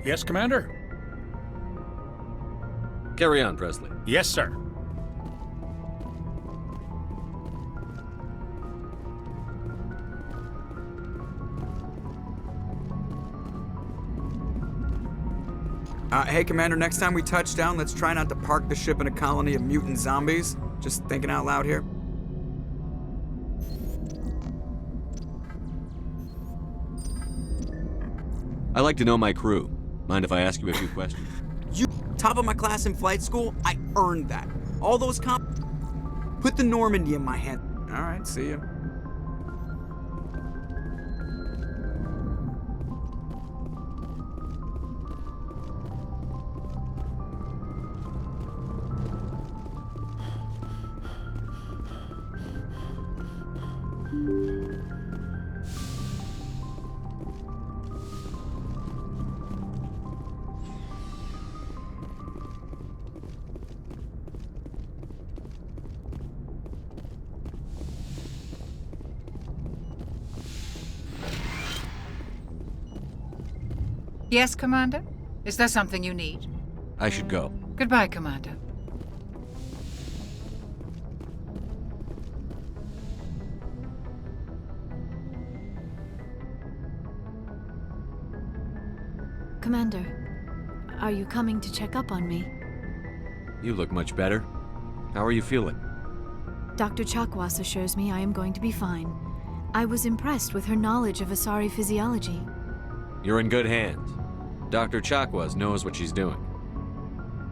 Yes, Commander? Carry on, Presley. Yes, sir. Hey, Commander, next time we touch down, let's try not to park the ship in a colony of mutant zombies. Just thinking out loud here. I like to know my crew. Mind if I ask you a few questions? You top of my class in flight school? I earned that. All those Put the Normandy in my hand. All right, see ya. Yes, Commander? Is there something you need? I should go. Goodbye, Commander. Commander, are you coming to check up on me? You look much better. How are you feeling? Dr. Chakwas assures me I am going to be fine. I was impressed with her knowledge of Asari physiology. You're in good hands. Dr. Chakwas knows what she's doing.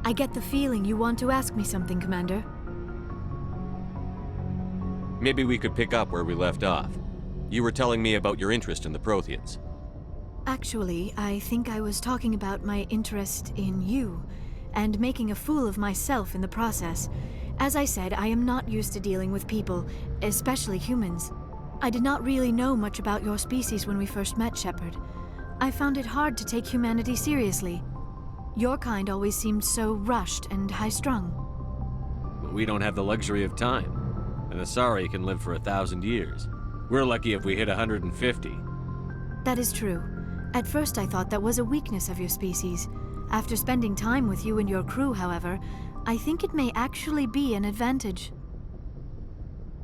I get the feeling you want to ask me something, Commander. Maybe we could pick up where we left off. You were telling me about your interest in the Protheans. Actually, I think I was talking about my interest in you, and making a fool of myself in the process. As I said, I am not used to dealing with people, especially humans. I did not really know much about your species when we first met, Shepard. I found it hard to take humanity seriously. Your kind always seemed so rushed and high-strung. But we don't have the luxury of time. An Asari can live for 1,000 years. We're lucky if we hit 150. That is true. At first I thought that was a weakness of your species. After spending time with you and your crew, however, I think it may actually be an advantage.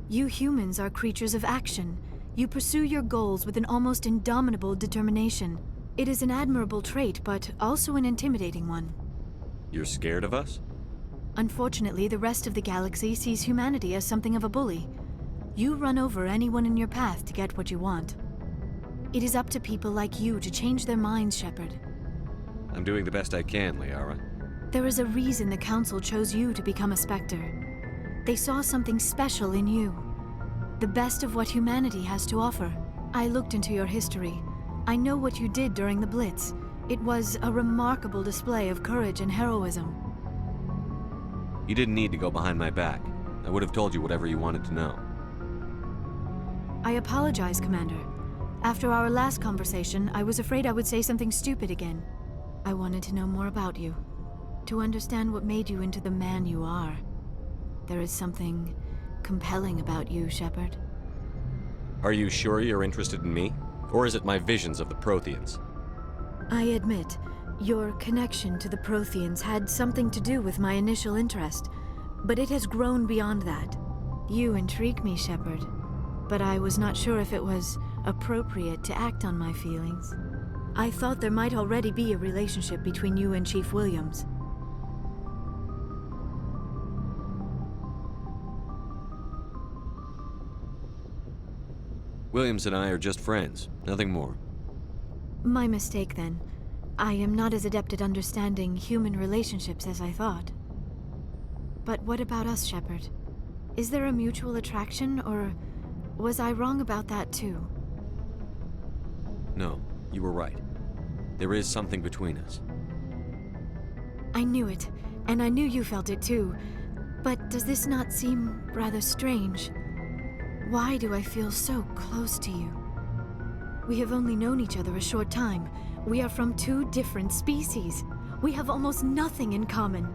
You humans are creatures of action. You pursue your goals with an almost indomitable determination. It is an admirable trait, but also an intimidating one. You're scared of us? Unfortunately, the rest of the galaxy sees humanity as something of a bully. You run over anyone in your path to get what you want. It is up to people like you to change their minds, Shepard. I'm doing the best I can, Liara. There is a reason the Council chose you to become a Spectre. They saw something special in you. The best of what humanity has to offer. I looked into your history. I know what you did during the Blitz. It was a remarkable display of courage and heroism. You didn't need to go behind my back. I would have told you whatever you wanted to know. I apologize, Commander. After our last conversation, I was afraid I would say something stupid again. I wanted to know more about you. To understand what made you into the man you are. There is something compelling about you, Shepard. Are you sure you're interested in me? Or is it my visions of the Protheans? I admit, your connection to the Protheans had something to do with my initial interest, but it has grown beyond that. You intrigue me, Shepard, but I was not sure if it was appropriate to act on my feelings. I thought there might already be a relationship between you and Chief Williams. Williams and I are just friends, nothing more. My mistake, then. I am not as adept at understanding human relationships as I thought. But what about us, Shepard? Is there a mutual attraction, or was I wrong about that too? No, you were right. There is something between us. I knew it, and I knew you felt it too. But does this not seem rather strange? Why do I feel so close to you? We have only known each other a short time. We are from two different species. We have almost nothing in common.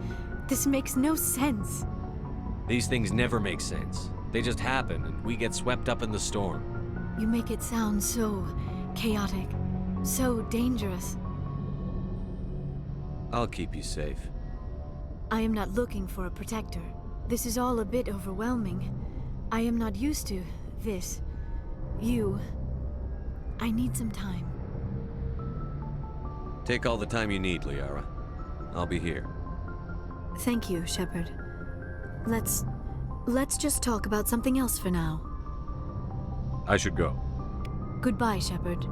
This makes no sense. These things never make sense. They just happen, and we get swept up in the storm. You make it sound so chaotic, so dangerous. I'll keep you safe. I am not looking for a protector. This is all a bit overwhelming. I am not used to this. I need some time. Take all the time you need, Liara. I'll be here. Thank you, Shepard. Let's just talk about something else for now. I should go. Goodbye, Shepard.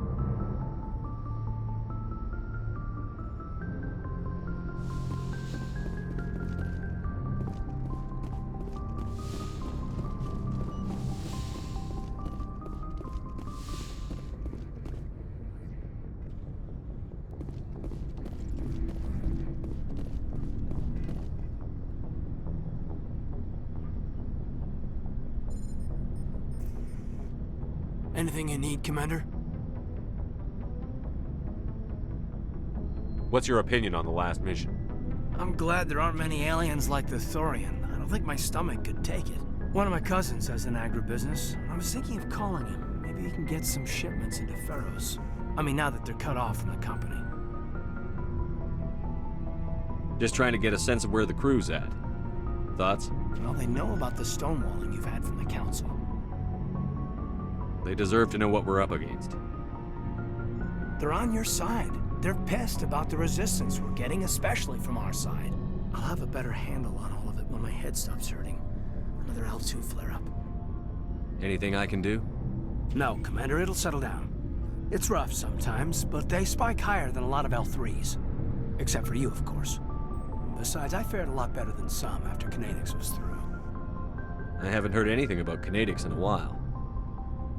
Anything you need, Commander? What's your opinion on the last mission? I'm glad there aren't many aliens like the Thorian. I don't think my stomach could take it. One of my cousins has an agribusiness. I was thinking of calling him. Maybe he can get some shipments into Feros. I mean, now that they're cut off from the company. Just trying to get a sense of where the crew's at. Thoughts? Well, they know about the stonewalling you've had from the Council. They deserve to know what we're up against. They're on your side. They're pissed about the resistance we're getting, especially from our side. I'll have a better handle on all of it when my head stops hurting. Another L2 flare-up. Anything I can do? No, Commander, it'll settle down. It's rough sometimes, but they spike higher than a lot of L3s. Except for you, of course. Besides, I fared a lot better than some after Kinetics was through. I haven't heard anything about Kinetics in a while.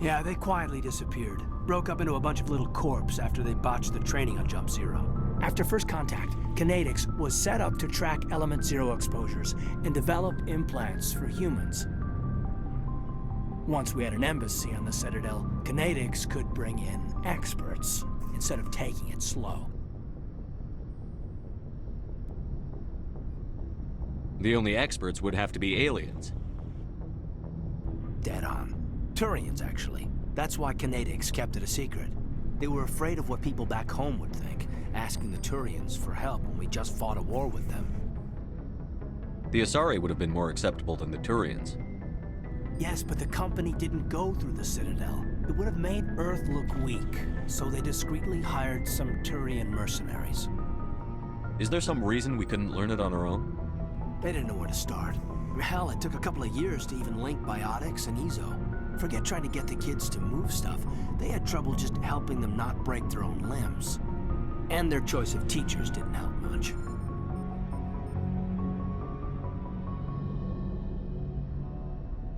Yeah, they quietly disappeared. Broke up into a bunch of little corps after they botched the training on Jump Zero. After first contact, Kinetics was set up to track Element Zero exposures and develop implants for humans. Once we had an embassy on the Citadel, Kinetics could bring in experts instead of taking it slow. The only experts would have to be aliens. Dead on. Turians, actually. That's why Kinetics kept it a secret. They were afraid of what people back home would think, asking the Turians for help when we just fought a war with them. The Asari would have been more acceptable than the Turians. Yes, but the company didn't go through the Citadel. It would have made Earth look weak, so they discreetly hired some Turian mercenaries. Is there some reason we couldn't learn it on our own? They didn't know where to start. Hell, it took a couple of years to even link biotics and Ezo. Forget trying to get the kids to move stuff. They had trouble just helping them not break their own limbs. And their choice of teachers didn't help much.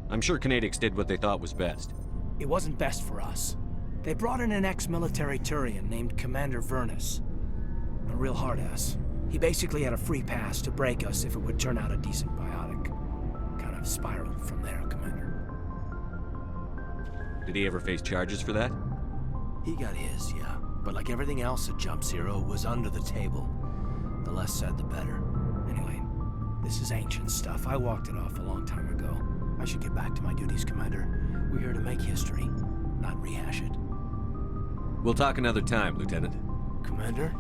I'm sure Kinetics did what they thought was best. It wasn't best for us. They brought in an ex-military Turian named Commander Vernus. A real hard-ass. He basically had a free pass to break us if it would turn out a decent biotic. Kind of spiraled from there, Commander. Did he ever face charges for that? He got his, yeah. But like everything else at Jump Zero, it was under the table. The less said, the better. Anyway, this is ancient stuff. I walked it off a long time ago. I should get back to my duties, Commander. We're here to make history, not rehash it. We'll talk another time, Lieutenant. Commander?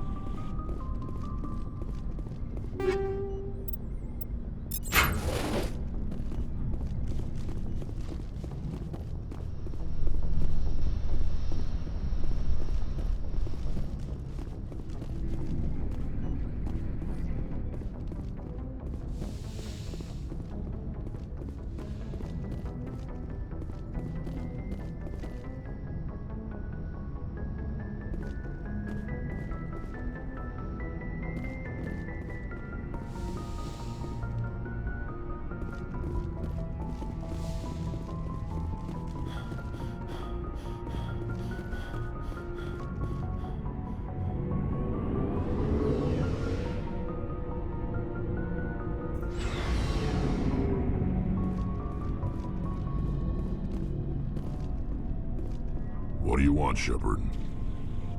What do you want, Shepard?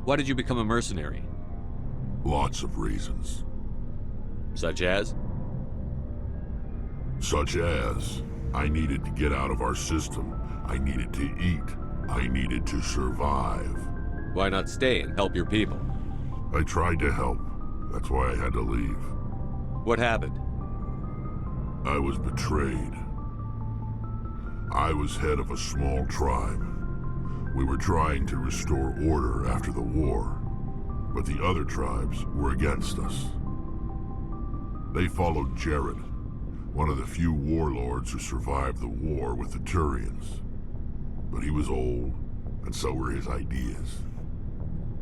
Why did you become a mercenary? Lots of reasons. Such as? Such as, I needed to get out of our system. I needed to eat. I needed to survive. Why not stay and help your people? I tried to help, That's why I had to leave. What happened? I was betrayed. I was head of a small tribe. We were trying to restore order after the war, but the other tribes were against us. They followed Jared, one of the few warlords who survived the war with the Turians. But he was old, and so were his ideas.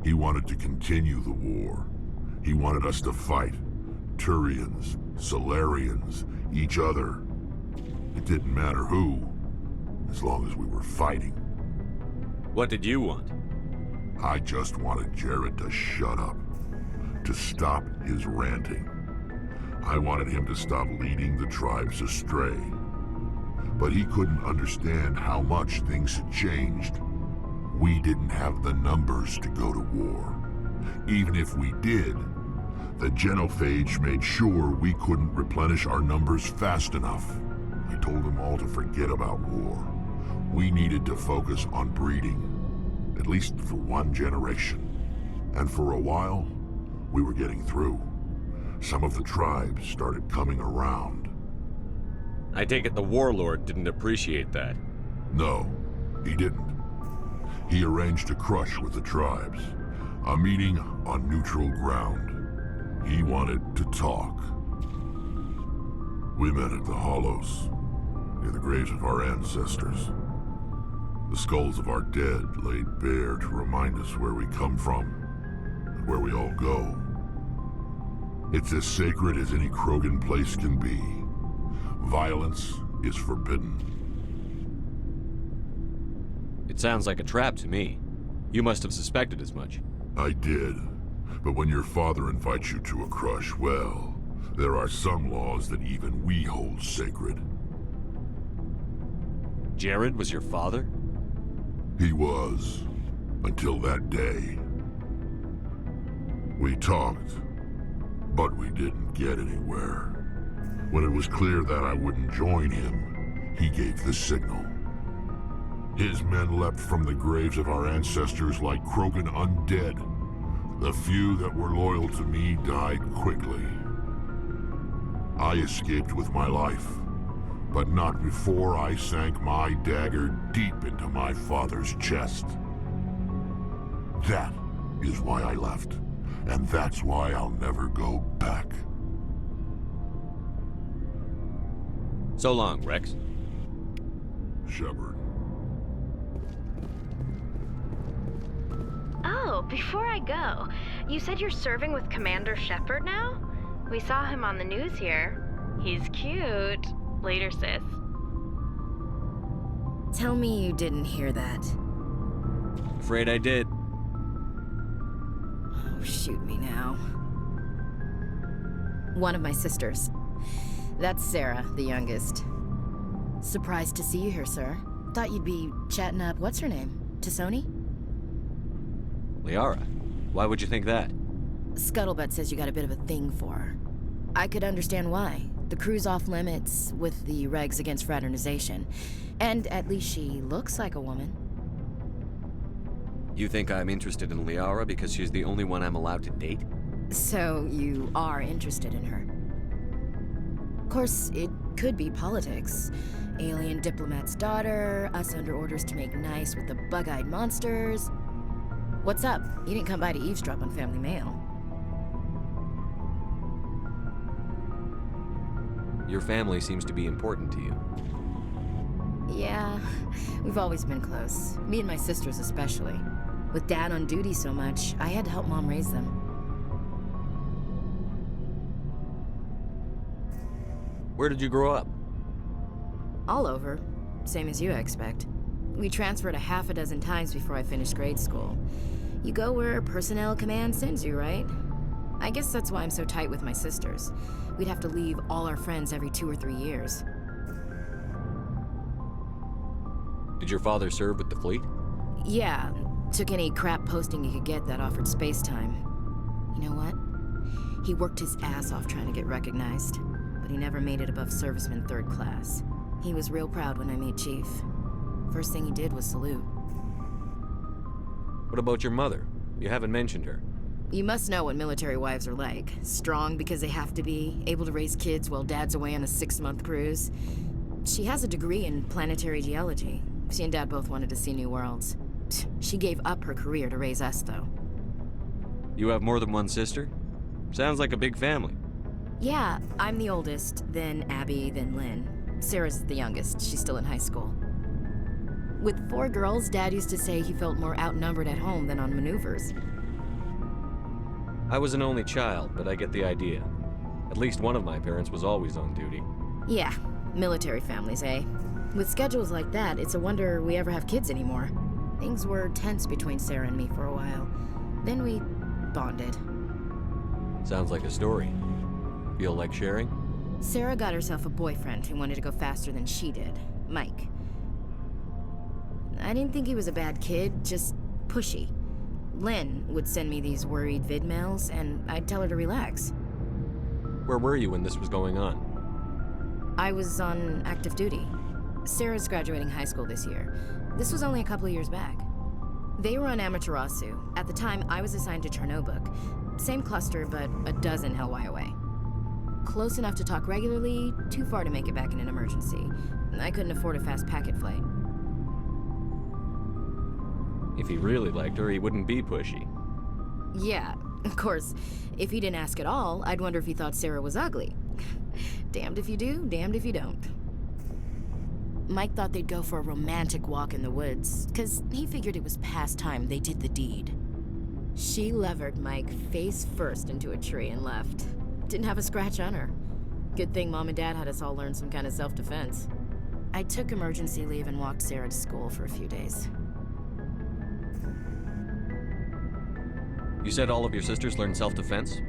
He wanted to continue the war. He wanted us to fight. Turians, Solarians, each other. It didn't matter who, as long as we were fighting. What did you want? I just wanted Jared to shut up, to stop his ranting. I wanted him to stop leading the tribes astray. But he couldn't understand how much things had changed. We didn't have the numbers to go to war. Even if we did, the genophage made sure we couldn't replenish our numbers fast enough. I told them all to forget about war. We needed to focus on breeding, at least for one generation. And for a while, we were getting through. Some of the tribes started coming around. I take it the warlord didn't appreciate that. No, he didn't. He arranged a crush with the tribes, a meeting on neutral ground. He wanted to talk. We met at the Hollows, near the graves of our ancestors. The skulls of our dead laid bare to remind us where we come from and where we all go. It's as sacred as any Krogan place can be. Violence is forbidden. It sounds like a trap to me. You must have suspected as much. I did. But when your father invites you to a crush, well, there are some laws that even we hold sacred. Jared was your father? He was, until that day. We talked, but we didn't get anywhere. When it was clear that I wouldn't join him, he gave the signal. His men leapt from the graves of our ancestors like Krogan undead. The few that were loyal to me died quickly. I escaped with my life, but not before I sank my dagger deep into my father's chest. That is why I left, and that's why I'll never go back. So long, Rex. Shepard. Oh, before I go, you said you're serving with Commander Shepard now? We saw him on the news here. He's cute. Later, sis. Tell me you didn't hear that. Afraid I did. Oh, shoot me now. One of my sisters. That's Sarah, the youngest. Surprised to see you here, sir. Thought you'd be chatting up, what's her name? Tassoni? Liara, why would you think that? Scuttlebutt says you got a bit of a thing for her. I could understand why. The crew's off limits with the regs against fraternization. And at least she looks like a woman. You think I'm interested in Liara because she's the only one I'm allowed to date? So you are interested in her. Of course, it could be politics. Alien diplomat's daughter, us under orders to make nice with the bug-eyed monsters. What's up? You didn't come by to eavesdrop on family mail. Your family seems to be important to you. Yeah, we've always been close. Me and my sisters especially. With Dad on duty so much, I had to help Mom raise them. Where did you grow up? All over. Same as you, I expect. We transferred a half a dozen times before I finished grade school. You go where personnel command sends you, right? I guess that's why I'm so tight with my sisters. We'd have to leave all our friends every 2 or 3 years. Did your father serve with the fleet? Yeah, took any crap posting he could get that offered space time. You know what? He worked his ass off trying to get recognized, but he never made it above serviceman 3rd class. He was real proud when I made chief. First thing he did was salute. What about your mother? You haven't mentioned her. You must know what military wives are like. Strong because they have to be, able to raise kids while dad's away on a 6-month cruise. She has a degree in planetary geology. She and Dad both wanted to see new worlds. She gave up her career to raise us, though. You have more than one sister? Sounds like a big family. Yeah, I'm the oldest, then Abby, then Lynn. Sarah's the youngest. She's still in high school. With 4 girls, Dad used to say he felt more outnumbered at home than on maneuvers. I was an only child, but I get the idea. At least one of my parents was always on duty. Yeah, military families, eh? With schedules like that, it's a wonder we ever have kids anymore. Things were tense between Sarah and me for a while. Then we bonded. Sounds like a story. Feel like sharing? Sarah got herself a boyfriend who wanted to go faster than she did, Mike. I didn't think he was a bad kid, just pushy. Lynn would send me these worried vid mails, and I'd tell her to relax. Where were you when this was going on? I was on active duty. Sarah's graduating high school this year. This was only a couple of years back. They were on Amaterasu. At the time, I was assigned to Chernobog. Same cluster, but a dozen LY away. Close enough to talk regularly, too far to make it back in an emergency. I couldn't afford a fast packet flight. If he really liked her, he wouldn't be pushy. Yeah, of course. If he didn't ask at all, I'd wonder if he thought Sarah was ugly. Damned if you do, damned if you don't. Mike thought they'd go for a romantic walk in the woods, 'cause he figured it was past time they did the deed. She levered Mike face first into a tree and left. Didn't have a scratch on her. Good thing Mom and Dad had us all learn some kind of self-defense. I took emergency leave and walked Sarah to school for a few days. You said all of your sisters learned self-defense?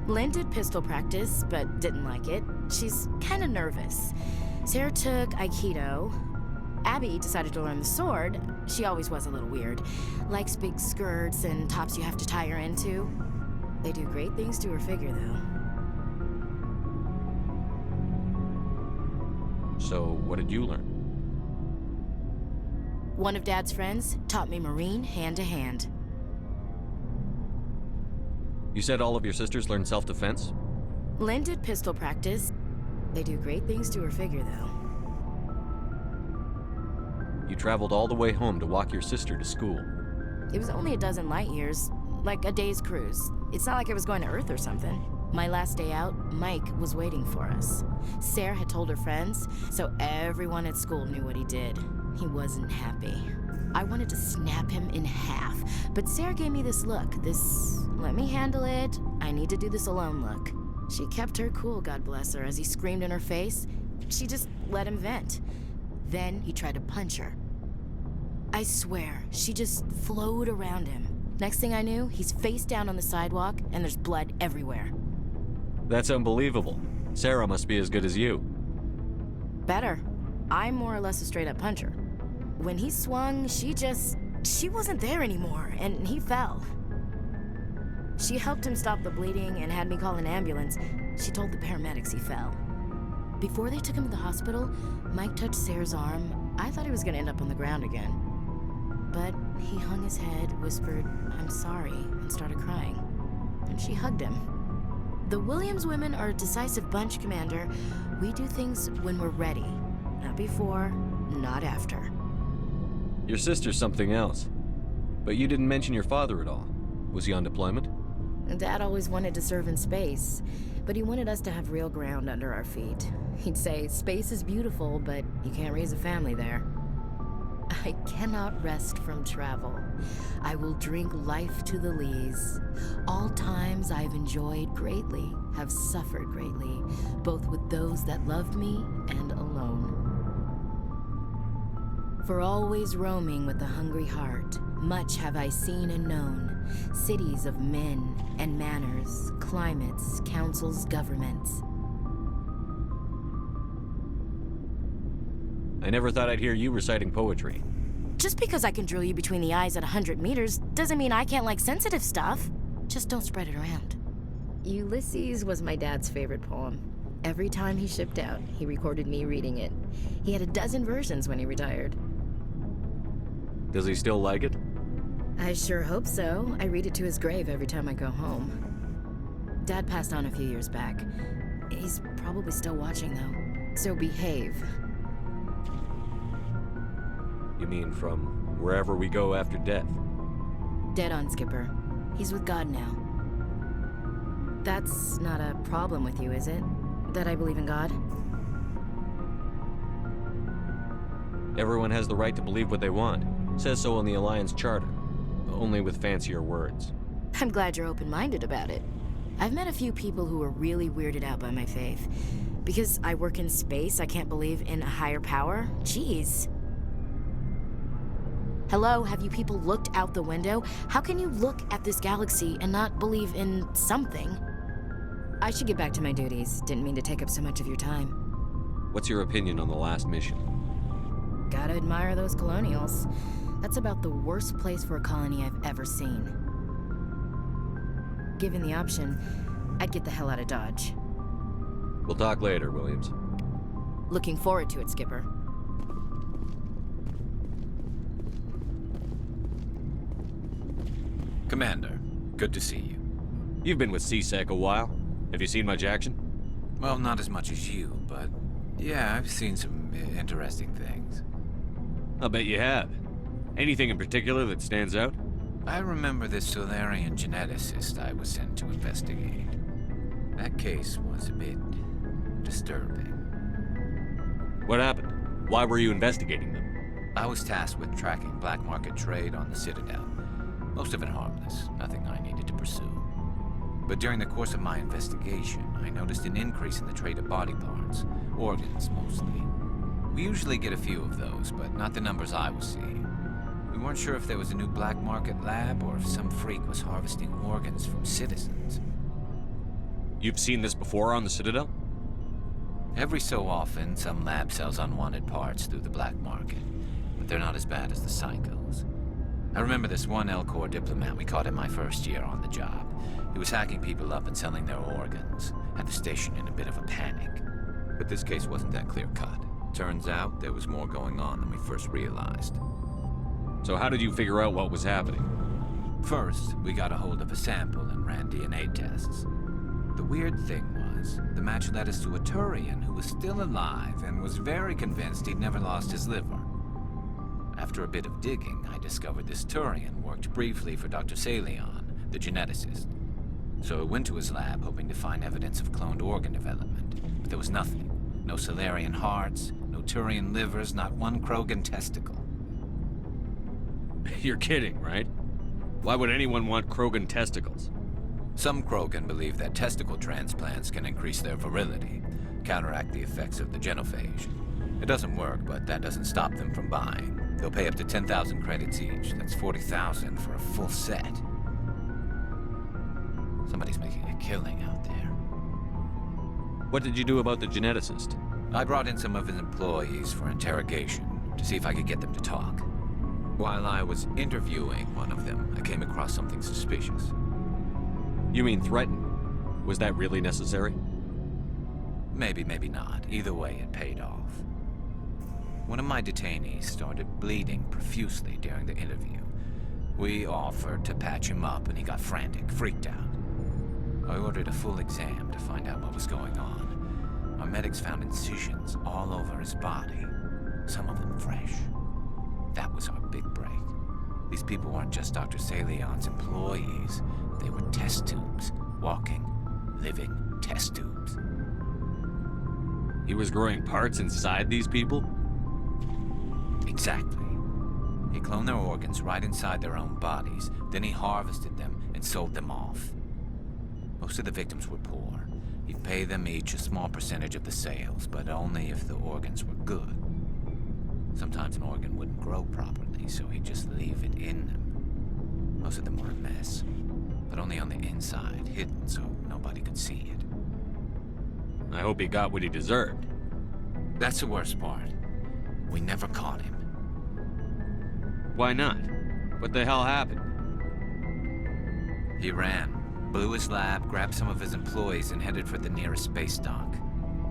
Lynn did pistol practice, but didn't like it. She's kind of nervous. Sarah took Aikido. Abby decided to learn the sword. She always was a little weird. Likes big skirts and tops you have to tie her into. They do great things to her figure, though. So, what did you learn? One of Dad's friends taught me Marine hand to hand. You said all of your sisters learned self-defense? Lynn did pistol practice. They do great things to her figure, though. You traveled all the way home to walk your sister to school. It was only a dozen light years, like a day's cruise. It's not like I was going to Earth or something. My last day out, Mike was waiting for us. Sarah had told her friends, so everyone at school knew what he did. He wasn't happy. I wanted to snap him in half, but Sarah gave me this look, this let me handle it, I need to do this alone look. She kept her cool, God bless her, as he screamed in her face. She just let him vent. Then he tried to punch her. I swear, she just flowed around him. Next thing I knew, he's face down on the sidewalk, and there's blood everywhere. That's unbelievable. Sarah must be as good as you. Better. I'm more or less a straight-up puncher. When he swung, she wasn't there anymore, and he fell. She helped him stop the bleeding and had me call an ambulance. She told the paramedics he fell. Before they took him to the hospital, Mike touched Sarah's arm. I thought he was gonna end up on the ground again. But he hung his head, whispered, "I'm sorry," and started crying. And she hugged him. The Williams women are a decisive bunch, Commander. We do things when we're ready. Not before, not after. Your sister's something else. But you didn't mention your father at all. Was he on deployment? Dad always wanted to serve in space, but he wanted us to have real ground under our feet. He'd say, space is beautiful, but you can't raise a family there. I cannot rest from travel. I will drink life to the lees. All times I've enjoyed greatly, have suffered greatly, both with those that loved me and alone. For always roaming with a hungry heart, much have I seen and known, cities of men and manners, climates, councils, governments. I never thought I'd hear you reciting poetry. Just because I can drill you between the eyes at 100 meters doesn't mean I can't like sensitive stuff. Just don't spread it around. Ulysses was my dad's favorite poem. Every time he shipped out, he recorded me reading it. He had a dozen versions when he retired. Does he still like it? I sure hope so. I read it to his grave every time I go home. Dad passed on a few years back. He's probably still watching, though. So behave. You mean from wherever we go after death? Dead on, Skipper. He's with God now. That's not a problem with you, is it? That I believe in God? Everyone has the right to believe what they want. Says so in the Alliance Charter. Only with fancier words. I'm glad you're open-minded about it. I've met a few people who are really weirded out by my faith. Because I work in space, I can't believe in a higher power? Jeez. Hello, have you people looked out the window? How can you look at this galaxy and not believe in something? I should get back to my duties. Didn't mean to take up so much of your time. What's your opinion on the last mission? Gotta admire those colonials. That's about the worst place for a colony I've ever seen. Given the option, I'd get the hell out of Dodge. We'll talk later, Williams. Looking forward to it, Skipper. Commander, good to see you. You've been with CSEC a while. Have you seen much action? Well, not as much as you, but yeah, I've seen some interesting things. I'll bet you have. Anything in particular that stands out? I remember this Solarian geneticist I was sent to investigate. That case was a bit disturbing. What happened? Why were you investigating them? I was tasked with tracking black market trade on the Citadel. Most of it harmless, nothing I needed to pursue. But during the course of my investigation, I noticed an increase in the trade of body parts, organs mostly. We usually get a few of those, but not the numbers I was seeing. We weren't sure if there was a new black market lab or if some freak was harvesting organs from citizens. You've seen this before on the Citadel? Every so often, some lab sells unwanted parts through the black market, but they're not as bad as the psychos. I remember this one Elcor diplomat we caught in my first year on the job. He was hacking people up and selling their organs, had the station in a bit of a panic. But this case wasn't that clear-cut. Turns out there was more going on than we first realized. So how did you figure out what was happening? First, we got a hold of a sample and ran DNA tests. The weird thing was, the match led us to a Turian who was still alive and was very convinced he'd never lost his liver. After a bit of digging, I discovered this Turian worked briefly for Dr. Salion, the geneticist. So I went to his lab hoping to find evidence of cloned organ development, but there was nothing. No Solarian hearts, no Turian livers, not one Krogan testicle. You're kidding, right? Why would anyone want Krogan testicles? Some Krogan believe that testicle transplants can increase their virility, counteract the effects of the genophage. It doesn't work, but that doesn't stop them from buying. They'll pay up to 10,000 credits each. That's 40,000 for a full set. Somebody's making a killing out there. What did you do about the geneticist? I brought in some of his employees for interrogation to see if I could get them to talk. While I was interviewing one of them, I came across something suspicious. You mean threaten? Was that really necessary? Maybe, maybe not. Either way, it paid off. One of my detainees started bleeding profusely during the interview. We offered to patch him up and he got frantic, freaked out. I ordered a full exam to find out what was going on. Our medics found incisions all over his body, some of them fresh. That was our big break. These people weren't just Dr. Salion's employees. They were test tubes. Walking, living test tubes. He was growing parts inside these people? Exactly. He cloned their organs right inside their own bodies. Then he harvested them and sold them off. Most of the victims were poor. He'd pay them each a small percentage of the sales, but only if the organs were good. Sometimes an organ wouldn't grow properly, so he'd just leave it in them. Most of them were a mess, but only on the inside, hidden so nobody could see it. I hope he got what he deserved. That's the worst part. We never caught him. Why not? What the hell happened? He ran, blew his lab, grabbed some of his employees, and headed for the nearest space dock.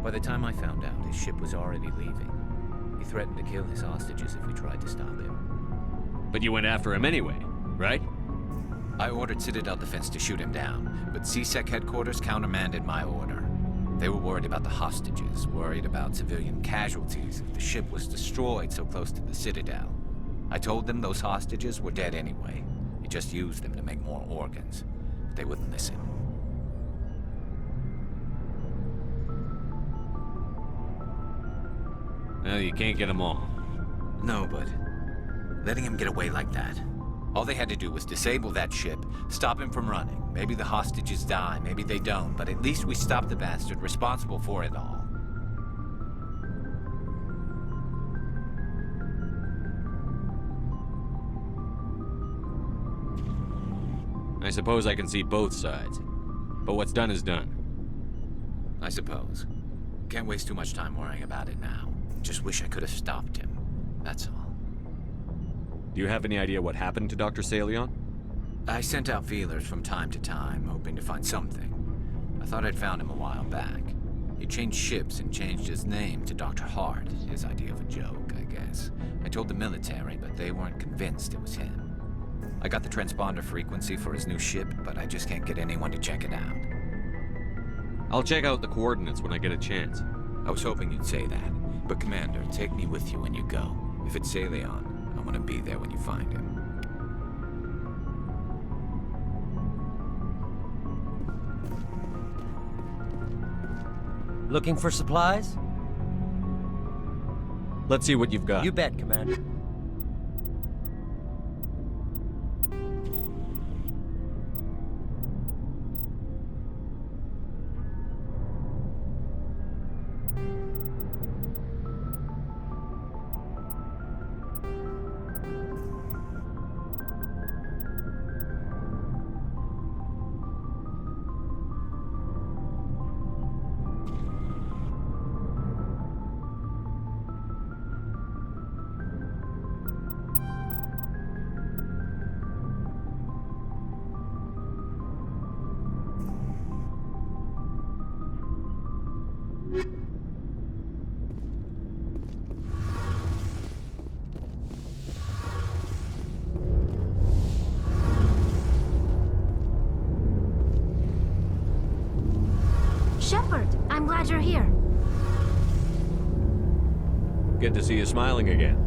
By the time I found out, his ship was already leaving. He threatened to kill his hostages if we tried to stop him. But you went after him anyway. right? I ordered Citadel Defense to shoot him down, but CSEC headquarters countermanded my order. They were worried about the hostages, worried about civilian casualties if the ship was destroyed so close to the Citadel. I told them those hostages were dead anyway. He just used them to make more organs. But they wouldn't listen. Well, you can't get them all. No, but letting him get away like that. All they had to do was disable that ship, stop him from running. Maybe the hostages die, maybe they don't, but at least we stopped the bastard responsible for it all. I suppose I can see both sides. But what's done is done. I suppose. Can't waste too much time worrying about it now. Just wish I could have stopped him. That's all. Do you have any idea what happened to Dr. Salion? I sent out feelers from time to time, hoping to find something. I thought I'd found him a while back. He changed ships and changed his name to Dr. Hart, his idea of a joke, I guess. I told the military, but they weren't convinced it was him. I got the transponder frequency for his new ship, but I just can't get anyone to check it out. I'll check out the coordinates when I get a chance. I was hoping you'd say that, but Commander, take me with you when you go. If it's Salion, I want to be there when you find him. Looking for supplies? Let's see what you've got. You bet, Commander. Shepard, I'm glad you're here. Good to see you smiling again,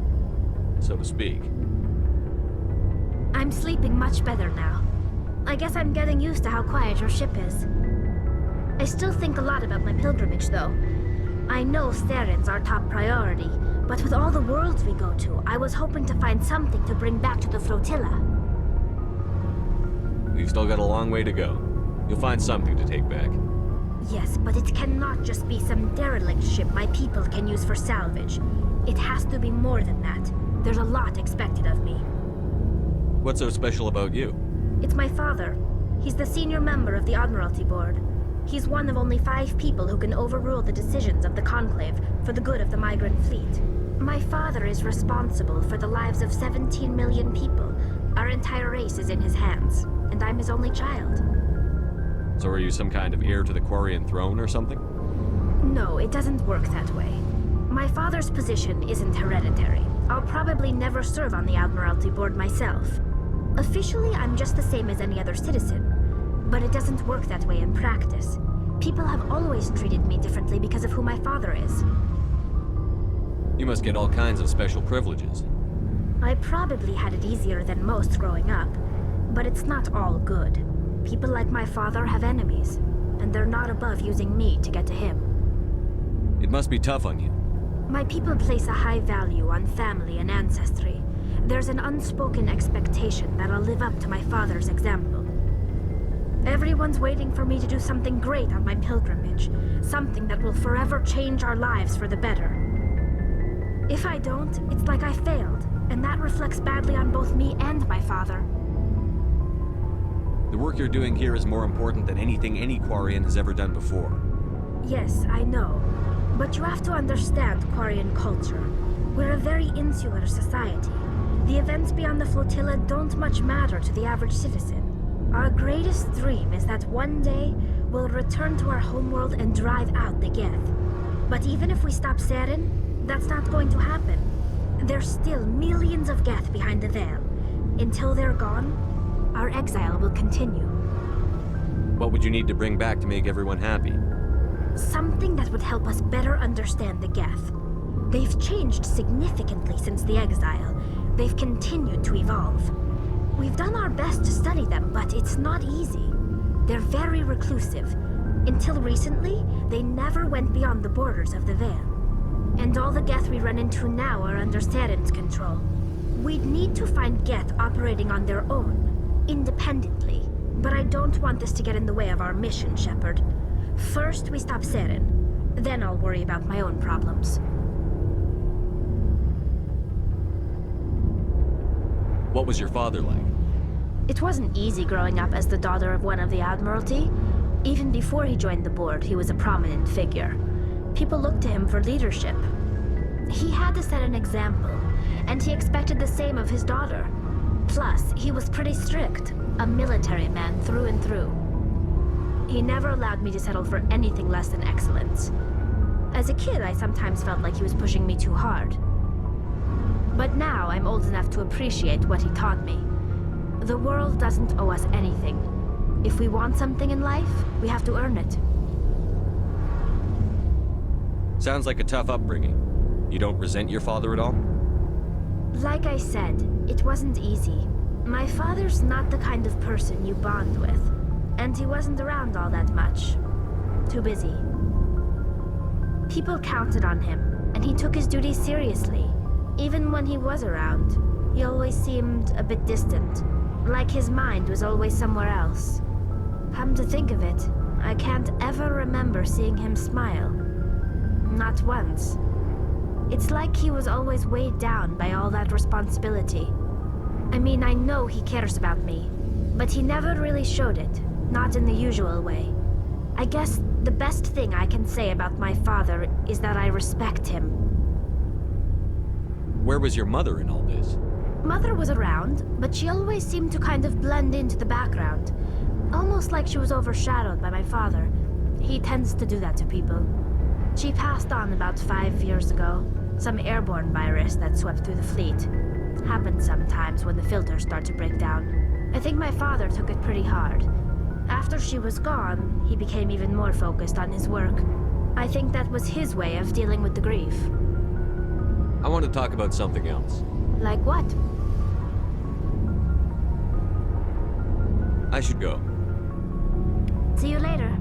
so to speak. I'm sleeping much better now. I guess I'm getting used to how quiet your ship is. I still think a lot about my pilgrimage, though. I know Saren's our top priority, but with all the worlds we go to, I was hoping to find something to bring back to the flotilla. We've still got a long way to go. You'll find something to take back. Yes, but it cannot just be some derelict ship my people can use for salvage. It has to be more than that. There's a lot expected of me. What's so special about you? It's my father. He's the senior member of the Admiralty Board. He's one of only 5 people who can overrule the decisions of the Conclave for the good of the migrant fleet. My father is responsible for the lives of 17 million people. Our entire race is in his hands, and I'm his only child. So are you some kind of heir to the Quarian throne or something? No, it doesn't work that way. My father's position isn't hereditary. I'll probably never serve on the Admiralty Board myself. Officially, I'm just the same as any other citizen. But it doesn't work that way in practice. People have always treated me differently because of who my father is. You must get all kinds of special privileges. I probably had it easier than most growing up, but it's not all good. People like my father have enemies, and they're not above using me to get to him. It must be tough on you. My people place a high value on family and ancestry. There's an unspoken expectation that I'll live up to my father's example. Everyone's waiting for me to do something great on my pilgrimage, something that will forever change our lives for the better. If I don't, it's like I failed, and that reflects badly on both me and my father. The work you're doing here is more important than anything any Quarian has ever done before. Yes, I know. But you have to understand Quarian culture. We're a very insular society. The events beyond the flotilla don't much matter to the average citizen. Our greatest dream is that one day we'll return to our homeworld and drive out the Geth. But even if we stop Saren, that's not going to happen. There's still millions of Geth behind the veil. Until they're gone, our exile will continue. What would you need to bring back to make everyone happy? Something that would help us better understand the Geth. They've changed significantly since the exile. They've continued to evolve. We've done our best to study them, but it's not easy. They're very reclusive. Until recently, they never went beyond the borders of the Veil. And all the Geth we run into now are under Saren's control. We'd need to find Geth operating on their own, independently. But I don't want this to get in the way of our mission, Shepard. First, we stop Saren. Then I'll worry about my own problems. What was your father like? It wasn't easy growing up as the daughter of one of the Admiralty. Even before he joined the board, he was a prominent figure. People looked to him for leadership. He had to set an example, and he expected the same of his daughter. Plus, he was pretty strict, a military man through and through. He never allowed me to settle for anything less than excellence. As a kid, I sometimes felt like he was pushing me too hard. But now I'm old enough to appreciate what he taught me. The world doesn't owe us anything. If we want something in life, we have to earn it. Sounds like a tough upbringing. You don't resent your father at all? Like I said, it wasn't easy. My father's not the kind of person you bond with. And he wasn't around all that much. Too busy. People counted on him, and he took his duties seriously. Even when he was around, he always seemed a bit distant. Like his mind was always somewhere else. Come to think of it, I can't ever remember seeing him smile. Not once. It's like he was always weighed down by all that responsibility. I mean, I know he cares about me, but he never really showed it, not in the usual way. I guess the best thing I can say about my father is that I respect him. Where was your mother in all this? Mother was around, but she always seemed to kind of blend into the background. Almost like she was overshadowed by my father. He tends to do that to people. She passed on about 5 years ago. Some airborne virus that swept through the fleet. Happens sometimes when the filters start to break down. I think my father took it pretty hard. After she was gone, he became even more focused on his work. I think that was his way of dealing with the grief. I want to talk about something else. Like what? I should go. See you later.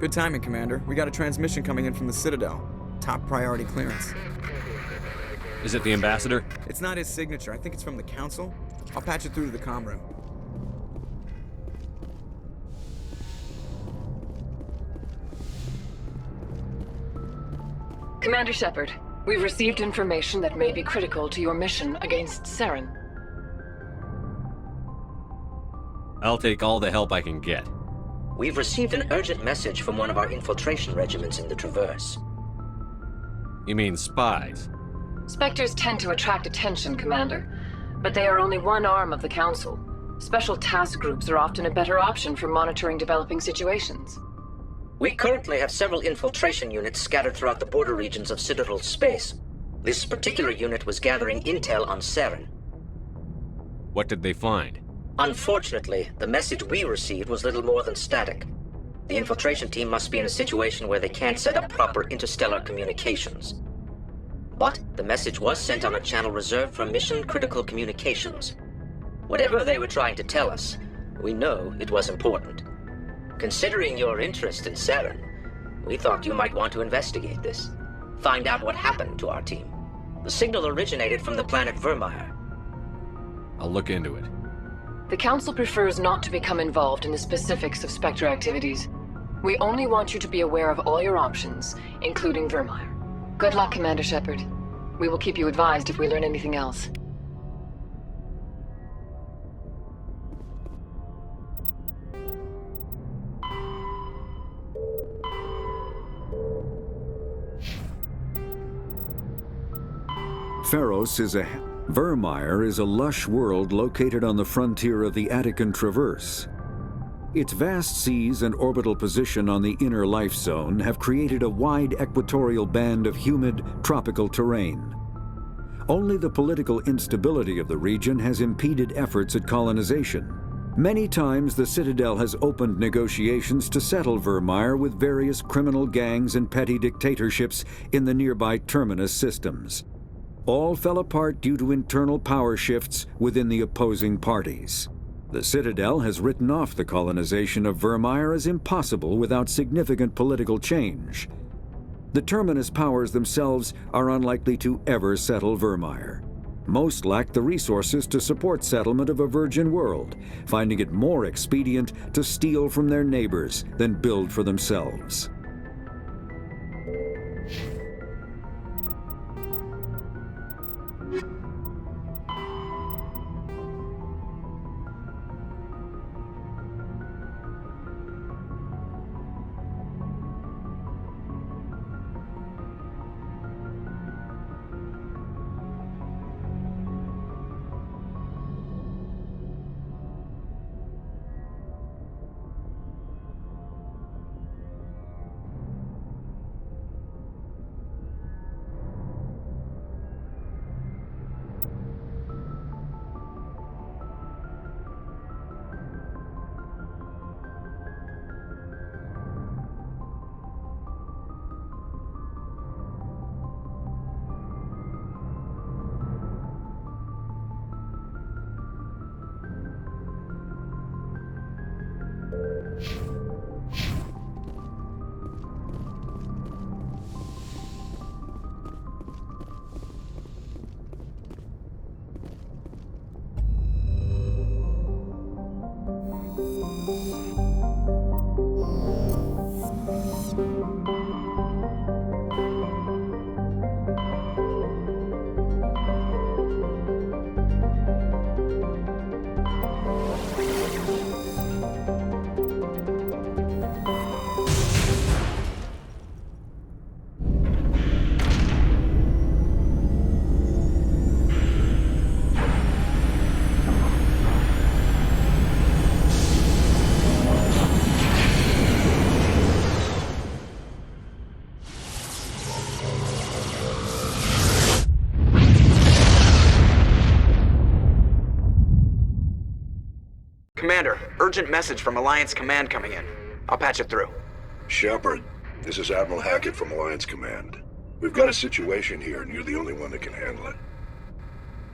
Good timing, Commander. We got a transmission coming in from the Citadel. Top priority clearance. Is it the ambassador? It's not his signature. I think it's from the Council. I'll patch it through to the comm room. Commander Shepard, we've received information that may be critical to your mission against Saren. I'll take all the help I can get. We've received an urgent message from one of our infiltration regiments in the Traverse. You mean spies? Spectres tend to attract attention, Commander, but they are only one arm of the Council. Special task groups are often a better option for monitoring developing situations. We currently have several infiltration units scattered throughout the border regions of Citadel space. This particular unit was gathering intel on Saren. What did they find? Unfortunately, the message we received was little more than static. The infiltration team must be in a situation where they can't set up proper interstellar communications. But the message was sent on a channel reserved for mission-critical communications. Whatever they were trying to tell us, we know it was important. Considering your interest in Saren, we thought you might want to investigate this. Find out what happened to our team. The signal originated from the planet Vermeer. I'll look into it. The Council prefers not to become involved in the specifics of Spectre activities. We only want you to be aware of all your options, including Vermeer. Good luck, Commander Shepard. We will keep you advised if we learn anything else. Vermeer is a lush world located on the frontier of the Attican Traverse. Its vast seas and orbital position on the inner life zone have created a wide equatorial band of humid, tropical terrain. Only the political instability of the region has impeded efforts at colonization. Many times the Citadel has opened negotiations to settle Vermeer with various criminal gangs and petty dictatorships in the nearby Terminus systems. All fell apart due to internal power shifts within the opposing parties. The Citadel has written off the colonization of Vermeer as impossible without significant political change. The Terminus powers themselves are unlikely to ever settle Vermeer. Most lack the resources to support settlement of a virgin world, finding it more expedient to steal from their neighbors than build for themselves. Commander, urgent message from Alliance Command coming in. I'll patch it through. Shepard, this is Admiral Hackett from Alliance Command. We've got a situation here, and you're the only one that can handle it.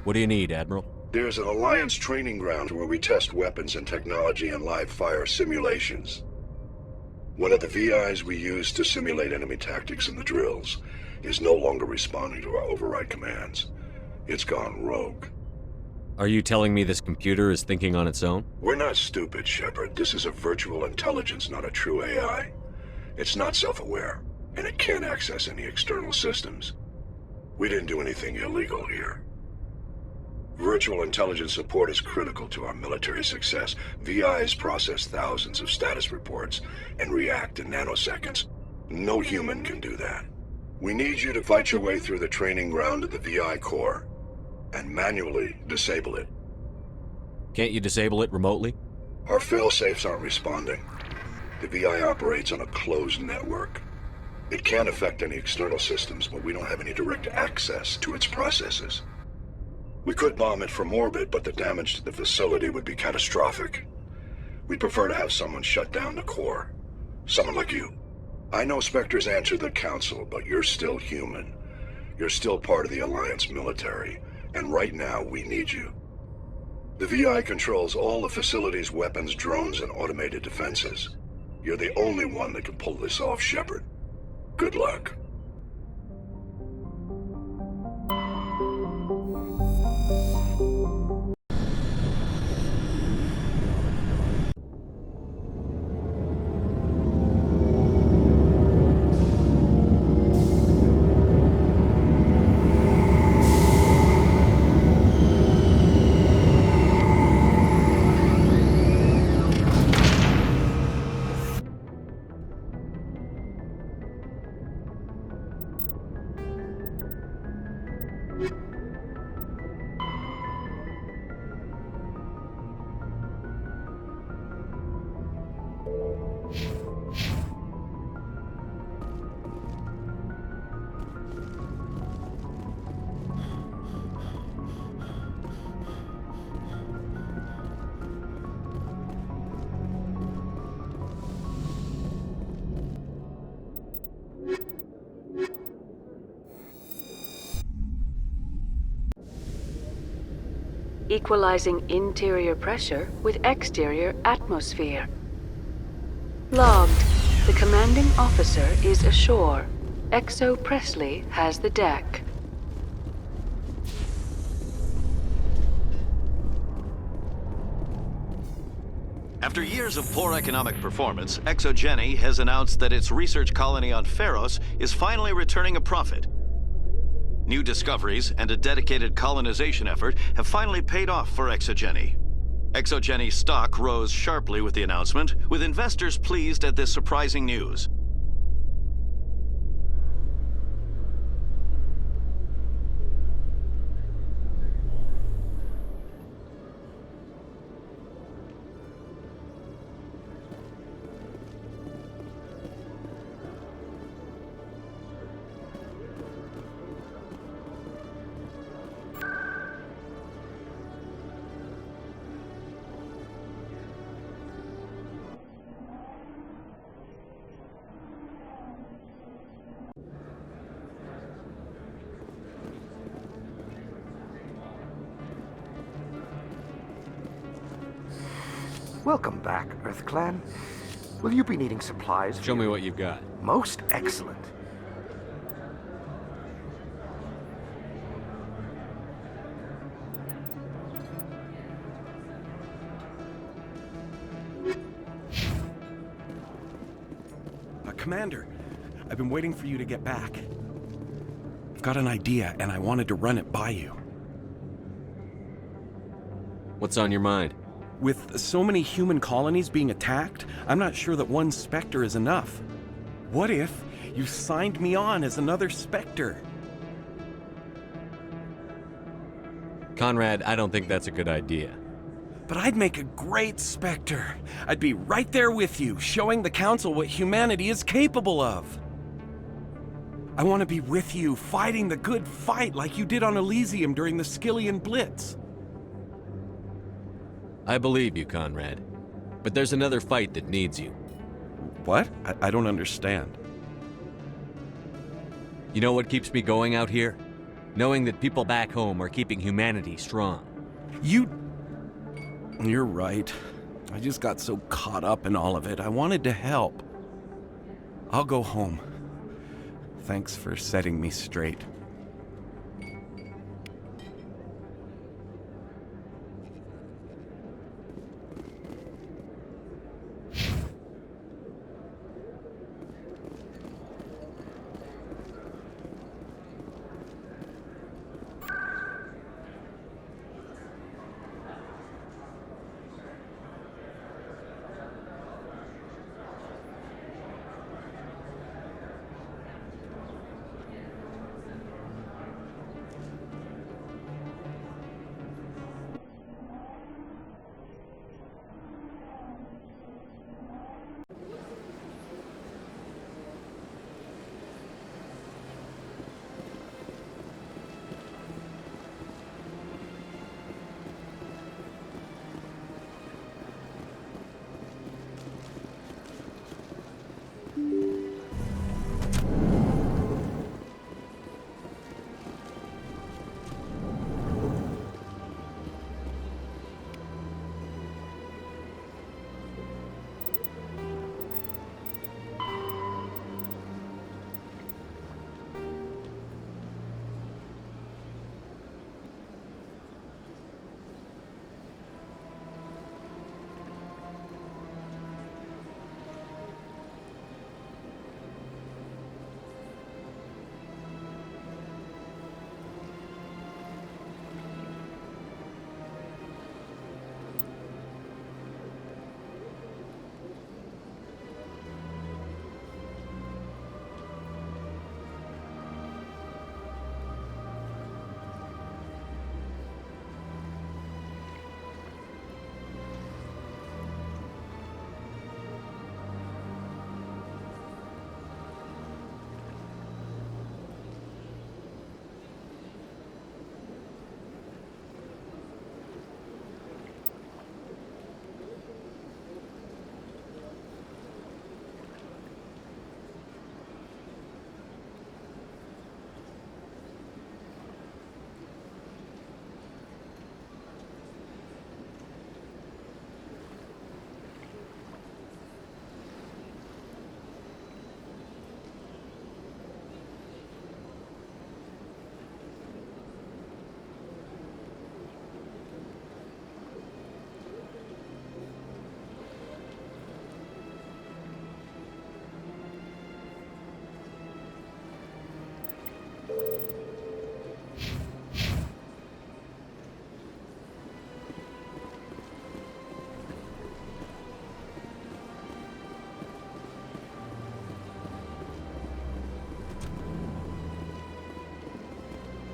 What do you need, Admiral? There's an Alliance training ground where we test weapons and technology in live fire simulations. One of the VIs we use to simulate enemy tactics in the drills is no longer responding to our override commands. It's gone rogue. Are you telling me this computer is thinking on its own? We're not stupid, Shepard. This is a virtual intelligence, not a true AI. It's not self-aware, and it can't access any external systems. We didn't do anything illegal here. Virtual intelligence support is critical to our military success. VIs process thousands of status reports and react in nanoseconds. No human can do that. We need you to fight your way through the training ground of the VI core and manually disable it. Can't you disable it remotely? Our fail-safes aren't responding. The VI operates on a closed network. It can affect any external systems, but we don't have any direct access to its processes. We could bomb it from orbit, but the damage to the facility would be catastrophic. We'd prefer to have someone shut down the core. Someone like you. I know Spectres answer the Council, but you're still human. You're still part of the Alliance military, and right now we need you. The VI controls all the facility's weapons, drones, and automated defenses. You're the only one that can pull this off, Shepard. Good luck. Equalizing interior pressure with exterior atmosphere. Logged. The commanding officer is ashore. Exo Presley has the deck. After years of poor economic performance, ExoGeni has announced that its research colony on Pharos is finally returning a profit. New discoveries and a dedicated colonization effort have finally paid off for ExoGeni. ExoGeni's stock rose sharply with the announcement, with investors pleased at this surprising news. Welcome back, EarthClan. Will you be needing supplies? Show me what you've got. Most excellent. Commander, I've been waiting for you to get back. I've got an idea, and I wanted to run it by you. What's on your mind? With so many human colonies being attacked, I'm not sure that one Spectre is enough. What if you signed me on as another Spectre? Conrad, I don't think that's a good idea. But I'd make a great Spectre. I'd be right there with you, showing the Council what humanity is capable of. I want to be with you, fighting the good fight like you did on Elysium during the Skillian Blitz. I believe you, Conrad. But there's another fight that needs you. What? I don't understand. You know what keeps me going out here? Knowing that people back home are keeping humanity strong. You're right. I just got so caught up in all of it. I wanted to help. I'll go home. Thanks for setting me straight.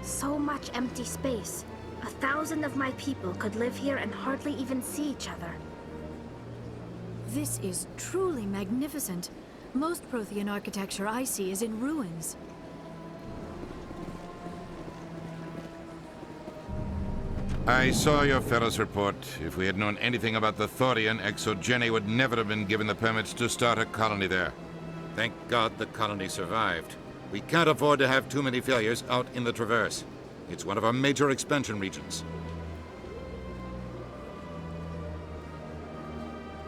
So much empty space. 1,000 of my people could live here and hardly even see each other. This is truly magnificent. Most Prothean architecture I see is in ruins. I saw your Ferris report. If we had known anything about the Thorian, ExoGeni would never have been given the permits to start a colony there. Thank God the colony survived. We can't afford to have too many failures out in the Traverse. It's one of our major expansion regions.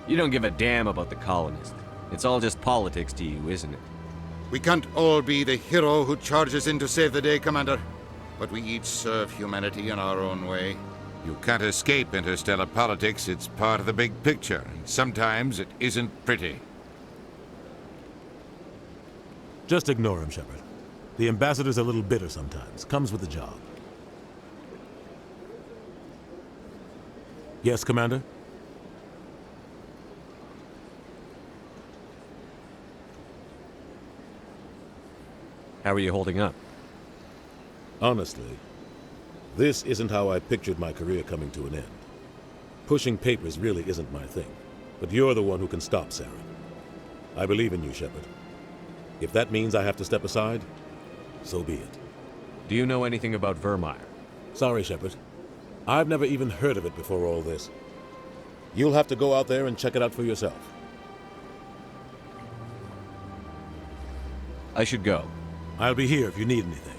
You don't give a damn about the colonists. It's all just politics to you, isn't it? We can't all be the hero who charges in to save the day, Commander. But we each serve humanity in our own way. You can't escape interstellar politics. It's part of the big picture, and sometimes it isn't pretty. Just ignore him, Shepard. The ambassador's a little bitter sometimes. Comes with the job. Yes, Commander? How are you holding up? Honestly, this isn't how I pictured my career coming to an end. Pushing papers really isn't my thing, but you're the one who can stop Saren. I believe in you, Shepard. If that means I have to step aside, so be it. Do you know anything about Vermeer? Sorry, Shepard. I've never even heard of it before all this. You'll have to go out there and check it out for yourself. I should go. I'll be here if you need anything.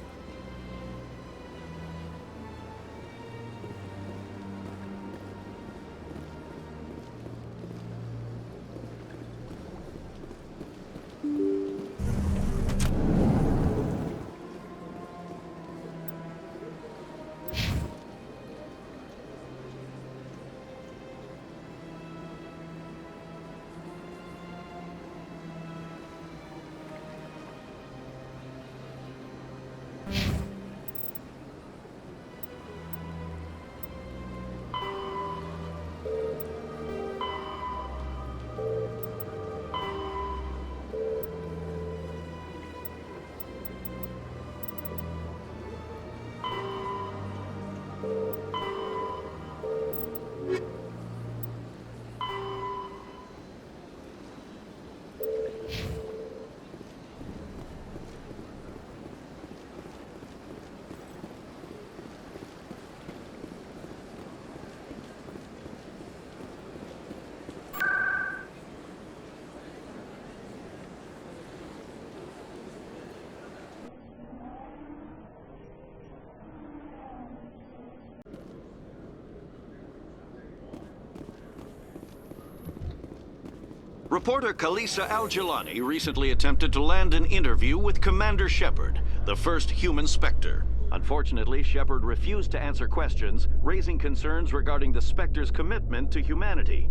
Reporter Kalisa Al-Jilani recently attempted to land an interview with Commander Shepard, the first human Spectre. Unfortunately, Shepard refused to answer questions, raising concerns regarding the Spectre's commitment to humanity.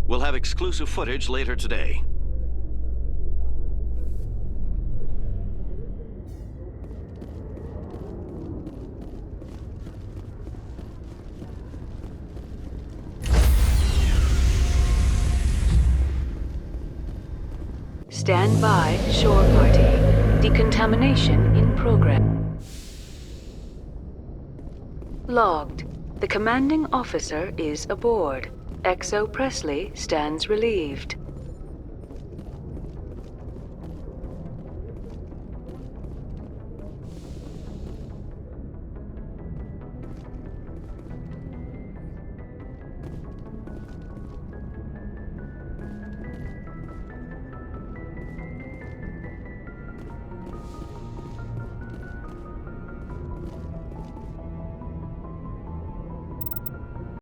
We'll have exclusive footage later today. Stand by, shore party. Decontamination in progress. Logged. The commanding officer is aboard. XO Presley stands relieved.